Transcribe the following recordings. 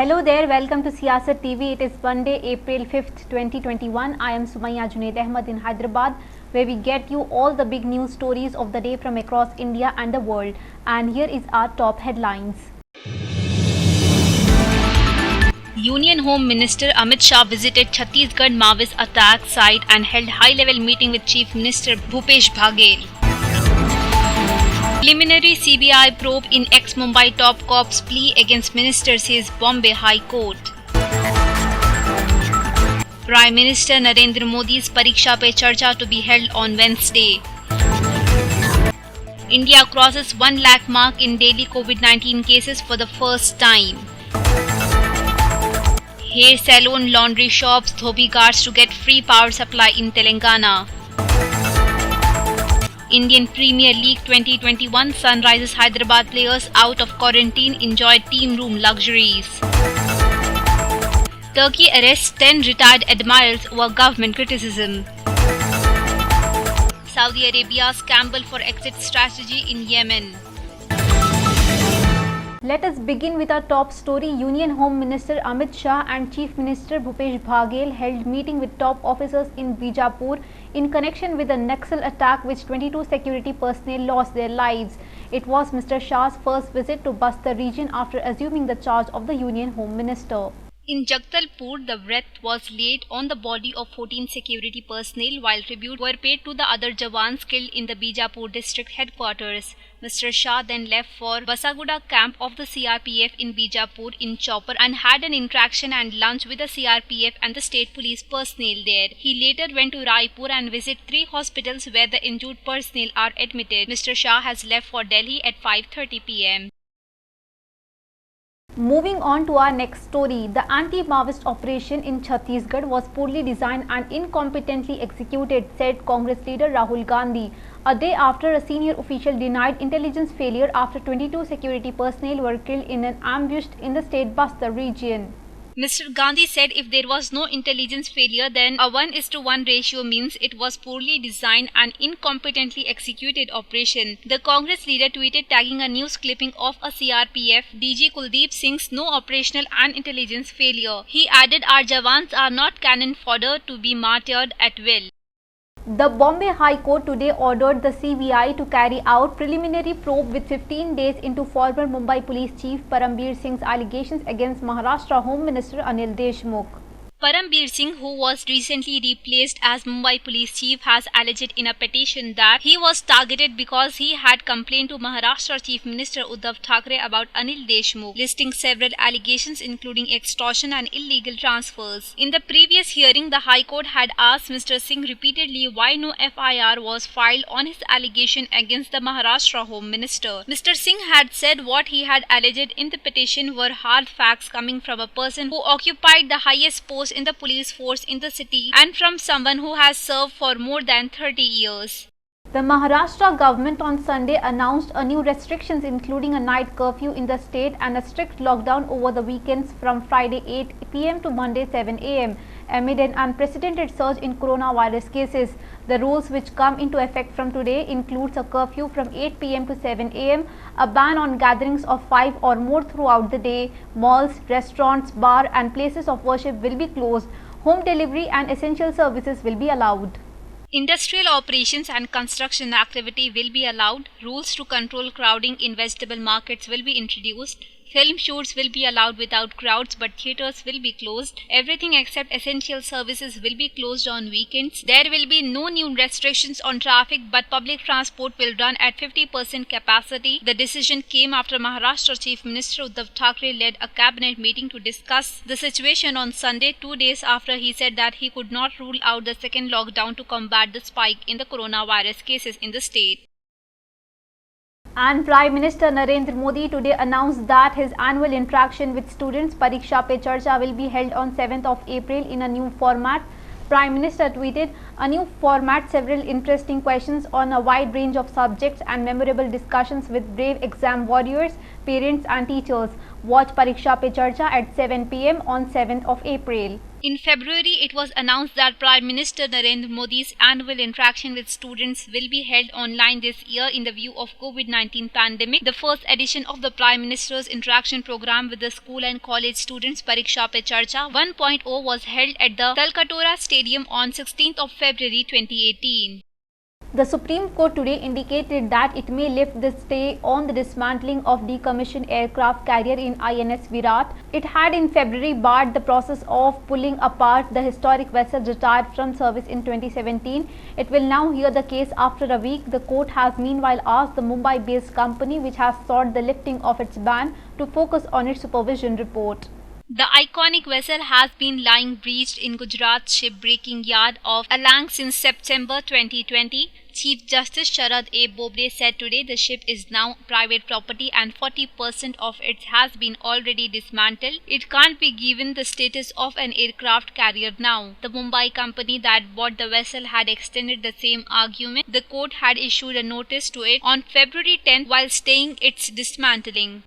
Hello there, welcome to Siyasat TV. It is Monday, April 5th, 2021. I am Sumaya Junaid Ahmed in Hyderabad, where we get you all the big news stories of the day from across India and the world. And here is our top headlines. Union Home Minister Amit Shah visited Chhattisgarh Maoist attack site and held high-level meeting with Chief Minister Bhupesh Baghel. Preliminary CBI probe in ex-Mumbai top cop's plea against minister, says Bombay High Court. Prime Minister Narendra Modi's Pariksha Pe Charcha to be held on Wednesday. India crosses 1 lakh mark in daily COVID-19 cases for the first time. Hair salon, laundry shops, dhobi guards to get free power supply in Telangana. Indian Premier League 2021 Sunrisers Hyderabad players out of quarantine enjoyed team room luxuries. Turkey arrests 10 retired admirals over government criticism. Saudi Arabia scramble for exit strategy in Yemen. Let us begin with our top story. Union Home Minister Amit Shah and Chief Minister Bhupesh Baghel held meeting with top officers in Bijapur in connection with the Naxal attack which 22 security personnel lost their lives. It was Mr. Shah's first visit to Bastar region after assuming the charge of the Union Home Minister. In Jagdalpur, the wreath was laid on the body of 14 security personnel while tribute were paid to the other Jawans killed in the Bijapur district headquarters. Mr. Shah then left for Basaguda camp of the CRPF in Bijapur in chopper and had an interaction and lunch with the CRPF and the state police personnel there. He later went to Raipur and visited 3 hospitals where the injured personnel are admitted. Mr. Shah has left for Delhi at 5:30 p.m. Moving on to our next story, the anti-Maoist operation in Chhattisgarh was poorly designed and incompetently executed, said Congress leader Rahul Gandhi, a day after a senior official denied intelligence failure after 22 security personnel were killed in an ambush in the state Bastar region. Mr. Gandhi said if there was no intelligence failure, then a 1:1 ratio means it was poorly designed and incompetently executed operation. The Congress leader tweeted tagging a news clipping of a CRPF DG Kuldeep Singh's no operational and intelligence failure. He added, "Our Jawans are not cannon fodder to be martyred at will." The Bombay High Court today ordered the CBI to carry out preliminary probe with 15 days into former Mumbai Police Chief Parambir Singh's allegations against Maharashtra Home Minister Anil Deshmukh. Parambir Singh, who was recently replaced as Mumbai Police Chief, has alleged in a petition that he was targeted because he had complained to Maharashtra Chief Minister Uddhav Thackeray about Anil Deshmukh, listing several allegations including extortion and illegal transfers. In the previous hearing, the High Court had asked Mr. Singh repeatedly why no FIR was filed on his allegation against the Maharashtra Home Minister. Mr. Singh had said what he had alleged in the petition were hard facts coming from a person who occupied the highest post in the police force in the city and from someone who has served for more than 30 years. The Maharashtra government on Sunday announced a new restrictions including a night curfew in the state and a strict lockdown over the weekends from Friday 8 p.m. to Monday 7 a.m. amid an unprecedented surge in coronavirus cases. The rules which come into effect from today includes a curfew from 8 p.m. to 7 a.m., a ban on gatherings of 5 or more throughout the day, malls, restaurants, bar and places of worship will be closed, home delivery and essential services will be allowed. Industrial operations and construction activity will be allowed. Rules to control crowding in vegetable markets will be introduced. Film shoots will be allowed without crowds, but theatres will be closed. Everything except essential services will be closed on weekends. There will be no new restrictions on traffic, but public transport will run at 50% capacity. The decision came after Maharashtra Chief Minister Uddhav Thackeray led a cabinet meeting to discuss the situation on Sunday, 2 days after he said that he could not rule out the second lockdown to combat the spike in the coronavirus cases in the state. And Prime Minister Narendra Modi today announced that his annual interaction with students Pariksha Pe Charcha will be held on 7th of April in a new format. Prime Minister tweeted, "A new format, several interesting questions on a wide range of subjects and memorable discussions with brave exam warriors, parents and teachers. Watch Pariksha Pe Charcha at 7 p.m. on 7th of April." In February, it was announced that Prime Minister Narendra Modi's annual interaction with students will be held online this year in the view of COVID-19 pandemic. The first edition of the Prime Minister's interaction program with the school and college students, Pariksha Pe Charcha 1.0, was held at the Talkatoora Stadium on 16th of February 2018. The Supreme Court today indicated that it may lift the stay on the dismantling of decommissioned aircraft carrier in INS Virat. It had in February barred the process of pulling apart the historic vessel retired from service in 2017. It will now hear the case after a week. The court has meanwhile asked the Mumbai-based company, which has sought the lifting of its ban, to focus on its supervision report. The iconic vessel has been lying breached in Gujarat's shipbreaking yard of Alang since September 2020. Chief Justice Sharad A. Bobde said today the ship is now private property and 40% of it has been already dismantled. It can't be given the status of an aircraft carrier now. The Mumbai company that bought the vessel had extended the same argument. The court had issued a notice to it on February 10th while staying its dismantling.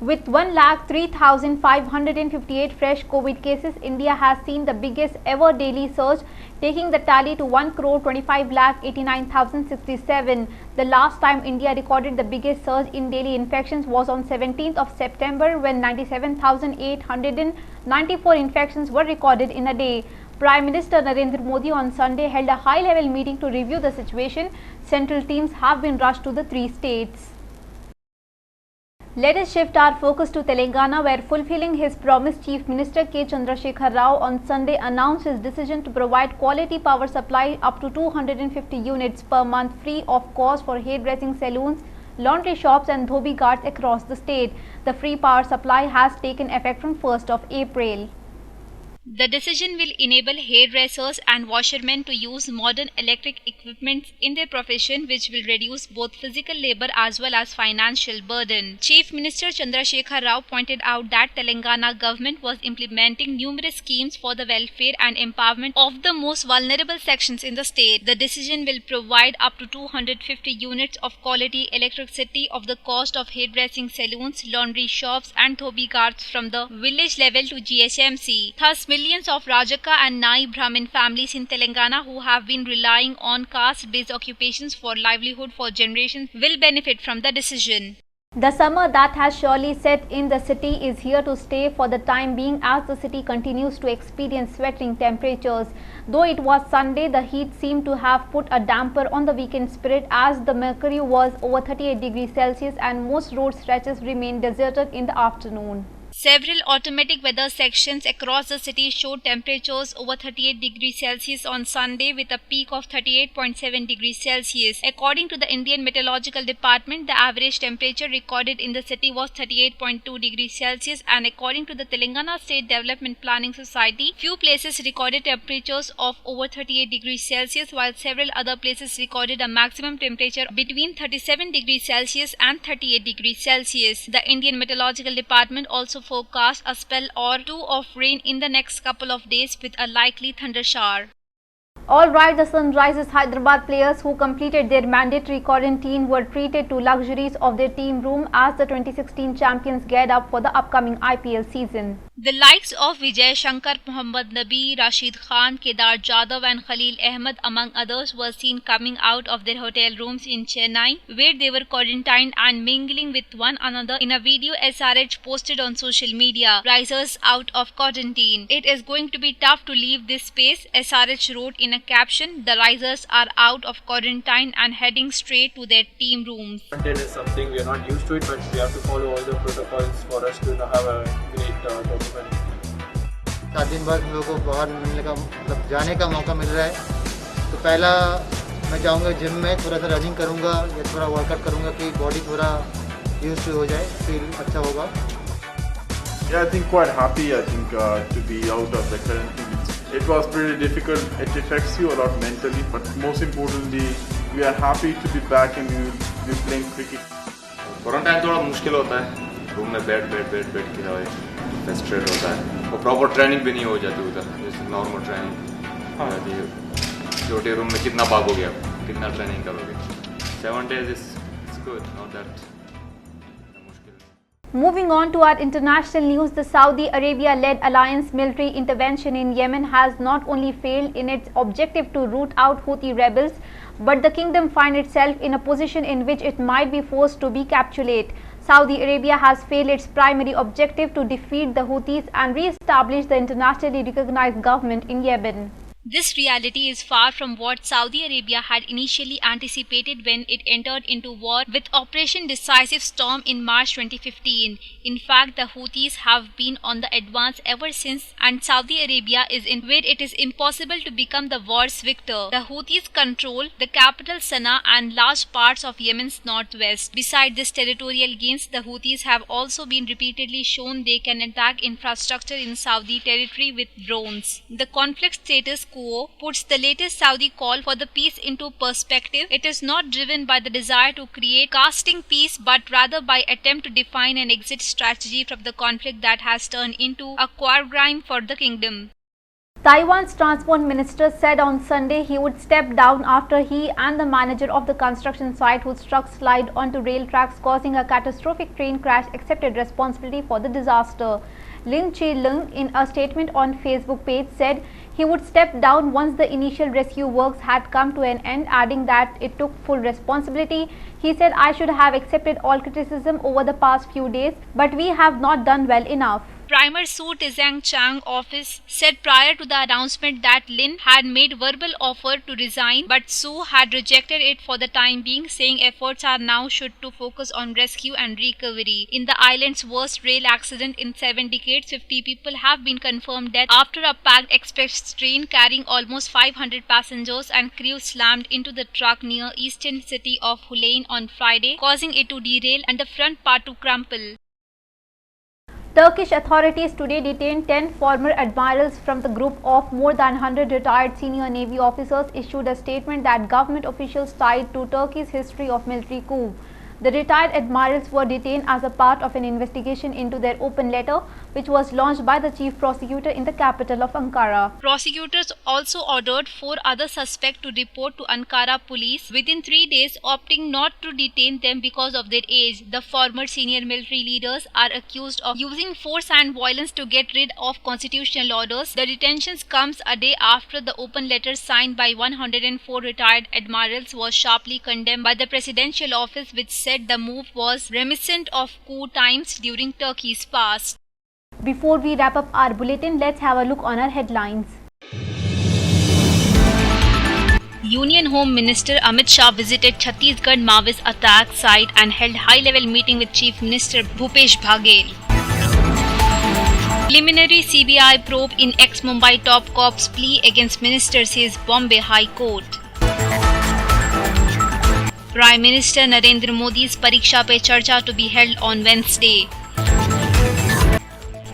With 1,03,558 fresh COVID cases, India has seen the biggest ever daily surge, taking the tally to 1,25,89,067. The last time India recorded the biggest surge in daily infections was on 17th of September, when 97,894 infections were recorded in a day. Prime Minister Narendra Modi on Sunday held a high-level meeting to review the situation. Central teams have been rushed to the three states. Let us shift our focus to Telangana, where fulfilling his promise, Chief Minister K. Chandrasekhar Rao on Sunday announced his decision to provide quality power supply up to 250 units per month free of cost for hairdressing salons, laundry shops and dhobi ghats across the state. The free power supply has taken effect from 1st of April. The decision will enable hairdressers and washermen to use modern electric equipment in their profession, which will reduce both physical labor as well as financial burden. Chief Minister Chandrasekhar Rao pointed out that Telangana government was implementing numerous schemes for the welfare and empowerment of the most vulnerable sections in the state. The decision will provide up to 250 units of quality electricity of the cost of hairdressing salons, laundry shops and dhobi ghats from the village level to GHMC. Thus, millions of Rajaka and Nai Brahmin families in Telangana who have been relying on caste-based occupations for livelihood for generations will benefit from the decision. The summer that has surely set in the city is here to stay for the time being, as the city continues to experience sweltering temperatures. Though it was Sunday, the heat seemed to have put a damper on the weekend spirit, as the mercury was over 38 degrees Celsius and most road stretches remained deserted in the afternoon. Several automatic weather sections across the city showed temperatures over 38 degrees Celsius on Sunday, with a peak of 38.7 degrees Celsius. According to the Indian Meteorological Department, the average temperature recorded in the city was 38.2 degrees Celsius, and according to the Telangana State Development Planning Society, few places recorded temperatures of over 38 degrees Celsius, while several other places recorded a maximum temperature between 37 degrees Celsius and 38 degrees Celsius. The Indian Meteorological Department also forecast a spell or two of rain in the next couple of days, with a likely thunder shower. Alright, the Sunrisers Hyderabad players who completed their mandatory quarantine were treated to luxuries of their team room as the 2016 champions geared up for the upcoming IPL season. The likes of Vijay Shankar, Mohammad Nabi, Rashid Khan, Kedar Jadhav and Khalil Ahmed among others were seen coming out of their hotel rooms in Chennai, where they were quarantined and mingling with one another in a video SRH posted on social media. Risers out of quarantine. It is going to be tough to leave this space, SRH wrote in a caption. The Risers are out of quarantine and heading straight to their team rooms. Quarantine is something we are not used to it, but we have to follow all the protocols for us to have a great tournament. 7 दिन बाद हम लोग को बाहर मिलने का मतलब जाने का मौका मिल रहा है, तो पहला मैं जाऊंगा जिम में, थोड़ा सा रनिंग करूंगा या थोड़ा वर्कआउट करूंगा कि बॉडी थोड़ा यूज टू हो जाए, फील अच्छा होगा. Yeah, I think quite happy. I think to be out of the quarantine. It was pretty difficult. It affects you a lot mentally, but most importantly, we are happy to be back and we will be playing cricket. Quarantine थोड़ा मुश्किल होता है, room में बैठ के frustrate होता है, और प्रॉपर ट्रेनिंग भी नहीं हो जाती उधर, जैसे नॉर्मल ट्रेनिंग हो जाती है. छोटे रूम में कितना भागोगे आप, कितना ट्रेनिंग करोगे. 7 days is good, not that मुश्किल. Moving on to our international news, the Saudi Arabia-led alliance military intervention in Yemen has not only failed in its objective to root out Houthi rebels, but the kingdom finds itself in a position in which it might be forced to recapitulate. Saudi Arabia has failed its primary objective to defeat the Houthis and re-establish the internationally recognized government in Yemen. This reality is far from what Saudi Arabia had initially anticipated when it entered into war with Operation Decisive Storm in March 2015. In fact, the Houthis have been on the advance ever since, and Saudi Arabia is in where it is impossible to become the war's victor. The Houthis control the capital Sana'a and large parts of Yemen's northwest. Besides this territorial gains, the Houthis have also been repeatedly shown they can attack infrastructure in Saudi territory with drones. The conflict status quo puts the latest Saudi call for the peace into perspective. It is not driven by the desire to create lasting peace, but rather by attempt to define an exit strategy from the conflict that has turned into a quagmire for the kingdom. Taiwan's transport minister said on Sunday he would step down after he and the manager of the construction site whose truck slid onto rail tracks causing a catastrophic train crash accepted responsibility for the disaster. Lin Chi-lung, in a statement on Facebook page, said he would step down once the initial rescue works had come to an end, adding that it took full responsibility. He said, "I should have accepted all criticism over the past few days, but we have not done well enough." Premier Su Tizang Chang office said prior to the announcement that Lin had made verbal offer to resign, but Su had rejected it for the time being, saying efforts are now should to focus on rescue and recovery. In the island's worst rail accident in 7 decades, 50 people have been confirmed dead after a packed express train carrying almost 500 passengers and crew slammed into the truck near eastern city of Hualien on Friday, causing it to derail and the front part to crumple. Turkish authorities today detained 10 former admirals from the group of more than 100 retired senior Navy officers, issued a statement that government officials tied to Turkey's history of military coup. The retired admirals were detained as a part of an investigation into their open letter, which was launched by the chief prosecutor in the capital of Ankara. Prosecutors also ordered 4 other suspects to report to Ankara police within 3 days, opting not to detain them because of their age. The former senior military leaders are accused of using force and violence to get rid of constitutional orders. The detentions comes a day after the open letter signed by 104 retired admirals was sharply condemned by the presidential office, which said the move was reminiscent of coup times during Turkey's past. Before we wrap up our bulletin, let's have a look on our headlines. Union Home Minister Amit Shah visited Chhattisgarh Maoist attack site and held high-level meeting with Chief Minister Bhupesh Baghel. Preliminary CBI probe in ex-Mumbai top cop's plea against minister, says Bombay High Court. Prime Minister Narendra Modi's Pariksha Pe Charcha to be held on Wednesday.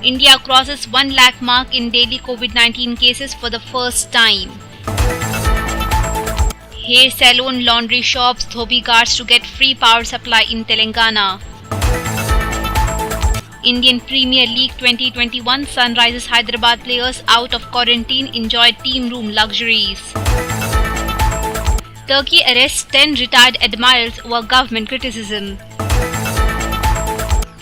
India crosses 1 lakh mark in daily COVID-19 cases for the first time. Hair salon, laundry shops, dhobi guards to get free power supply in Telangana. Indian Premier League 2021, Sunrisers Hyderabad players out of quarantine enjoyed team room luxuries. Turkey arrests 10 retired admirals over government criticism.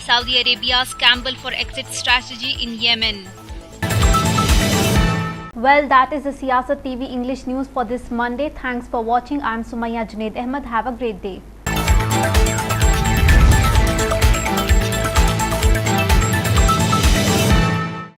Saudi Arabia's gamble for exit strategy in Yemen. Well, that is the Siyasat TV English news for this Monday. Thanks for watching. I am Sumaya Junaid Ahmed. Have a great day.